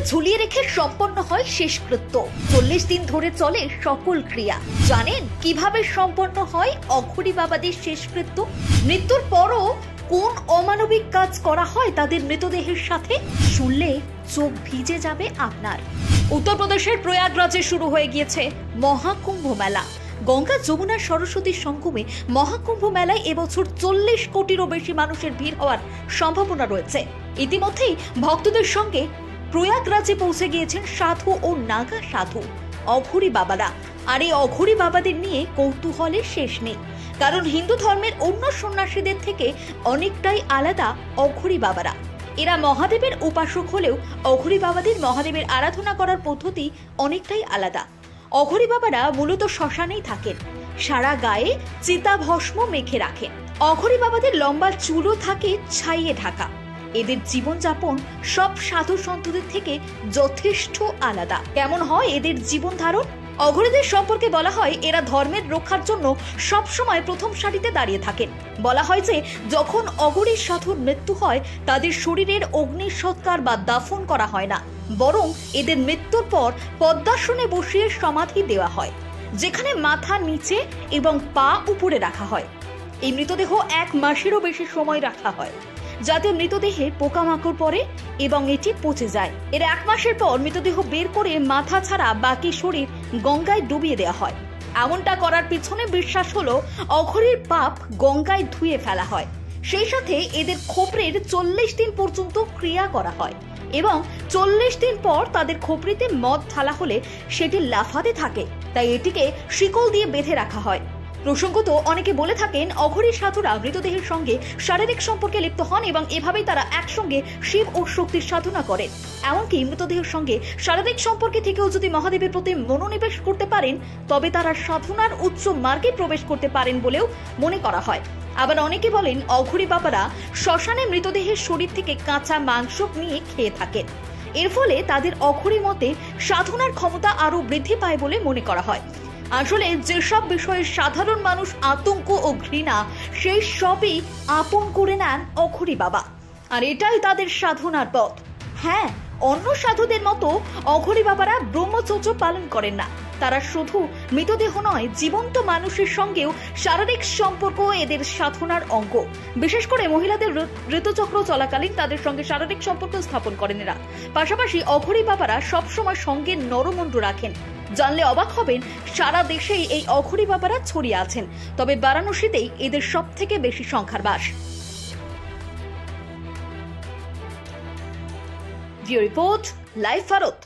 ঝুলিয়ে রেখে সম্পন্ন হয় শেষকৃত্য। 40 দিন ধরে চলে সকল ক্রিয়া। জানেন কিভাবে সম্পন্ন হয় অঘরী বাবাদের শেষকৃত্য? মৃত্যুর পরও কোন অমানবিক কাজ করা হয় তাদের মৃতদেহের সাথে? শুনলে চোখ ভিজে যাবে আপনার। উত্তরপ্রদেশের প্রয়াগরাজে শুরু হয়ে গিয়েছে মহাকুম্ভ মেলা। গঙ্গা, যমুনা, সরস্বতীর সঙ্গমে মহাকুম্ভ মেলায় এবছর 40 কোটিরও বেশি মানুষের ভিড় হওয়ার সম্ভাবনা রয়েছে। ইতিমধ্যেই ভক্তদের সঙ্গে প্রয়াগরাজে পৌঁছে গিয়েছেন সাধু ও নাগা সাধু অঘরী বাবারা। আর এই অঘরী বাবাদের নিয়ে কৌতূহলের শেষ নেই, কারণ হিন্দু ধর্মের অন্য সন্ন্যাসীদের থেকে অনেকটাই আলাদা অঘরী বাবারা। এরা মহাদেবের উপাসক হলেও অঘরী বাবাদের মহাদেবের আরাধনা করার পদ্ধতি অনেকটাই আলাদা। অঘরী বাবারা মূলত শ্মশানেই থাকেন, সারা গায়ে চিতাভস্ম মেখে রাখেন। অঘরী বাবাদের লম্বা চুলও থাকে ছাইয়ে ঢাকা। এদের জীবনযাপন সব সাধু সন্তদের থেকে যথেষ্ট আলাদা। কেমন হয় এদের জীবন ধারণ? অঘরীদের সম্পর্কে বলা হয় এরা ধর্মের রক্ষার জন্য সব সময় প্রথম সারিতে দাঁড়িয়ে থাকেন। বলা হয় যে যখন অঘরী সাধুর মৃত্যু হয় তাদের শরীরের অগ্নি সৎকার বা দাফন করা হয় না, বরং এদের মৃত্যুর পর পদ্মাসনে বসিয়ে সমাধি দেওয়া হয়, যেখানে মাথা নিচে এবং পা উপরে রাখা হয়। এই মৃতদেহ 1 মাসেরও বেশি সময় রাখা হয়, যাতে মৃতদেহে পোকামাকড় পড়ে এবং এটি পচে যায়। এর 1 মাসের পর মৃতদেহ বের করে মাথা ছাড়া বাকি শরীর গঙ্গায় ডুবিয়ে দেওয়া হয়। এমনটা করার পিছনে বিশ্বাস হলো অঘরীর পাপ গঙ্গায় ধুয়ে ফেলা হয়। সেই সাথে এদের খোপড়ের 40 দিন পর্যন্ত ক্রিয়া করা হয় এবং 40 দিন পর তাদের খোপড়িতে মদ ঢালা হলে সেটি লাফাতে থাকে, তাই এটিকে শিকল দিয়ে বেঁধে রাখা হয়। প্রসঙ্গত অনেকে বলে থাকেন অঘরী সাধুরা মৃতদেহের সঙ্গে শারীরিক সম্পর্কে লিপ্ত হন এবং এভাবেই তারা একসঙ্গে শিব ও শক্তির সাধনা করেন। এমনকি মৃতদেহের সঙ্গে শারীরিক সম্পর্কে থেকেও যদি মহাদেবের প্রতি মনোনিবেশ করতে পারেন তবে তারা সাধনার উচ্চ মার্গে প্রবেশ করতে পারেন বলেও মনে করা হয়। আবার অনেকে বলেন অঘরী বাবারা শ্মশানে মৃতদেহের শরীর থেকে কাঁচা মাংস নিয়ে খেয়ে থাকেন। এর ফলে তাদের অঘরী মতে সাধনার ক্ষমতা আরো বৃদ্ধি পায় বলে মনে করা হয়। আসলে যেসব বিষয়ে সাধারণ মানুষ আতঙ্ক ও ঘৃণা, সেই সবই আপন করে নেন অঘরী বাবা, আর এটাই তাদের সাধনার পথ। হ্যাঁ, অন্য সাধুদের মতো অঘরী বাবারা ব্রহ্মচর্য পালন করেন না। তারা শুধু মৃতদেহ নয়, জীবন্ত মানুষের সঙ্গেও শারীরিক সম্পর্ক এদের সাধনার অঙ্গ। বিশেষ করে মহিলাদের ঋতুচক্র চলাকালীন তাদের সঙ্গে শারীরিক সম্পর্ক স্থাপন করেন এরা। পাশাপাশি অঘরী বাবারা সবসময় সঙ্গে নরমুণ্ড রাখেন। জানলে অবাক হবেন, সারা দেশেই এই অঘরী বাবারা ছড়িয়ে আছেন, তবে বারাণসীতেই এদের সব থেকে বেশি সংখ্যার বাস। Report live Bharat.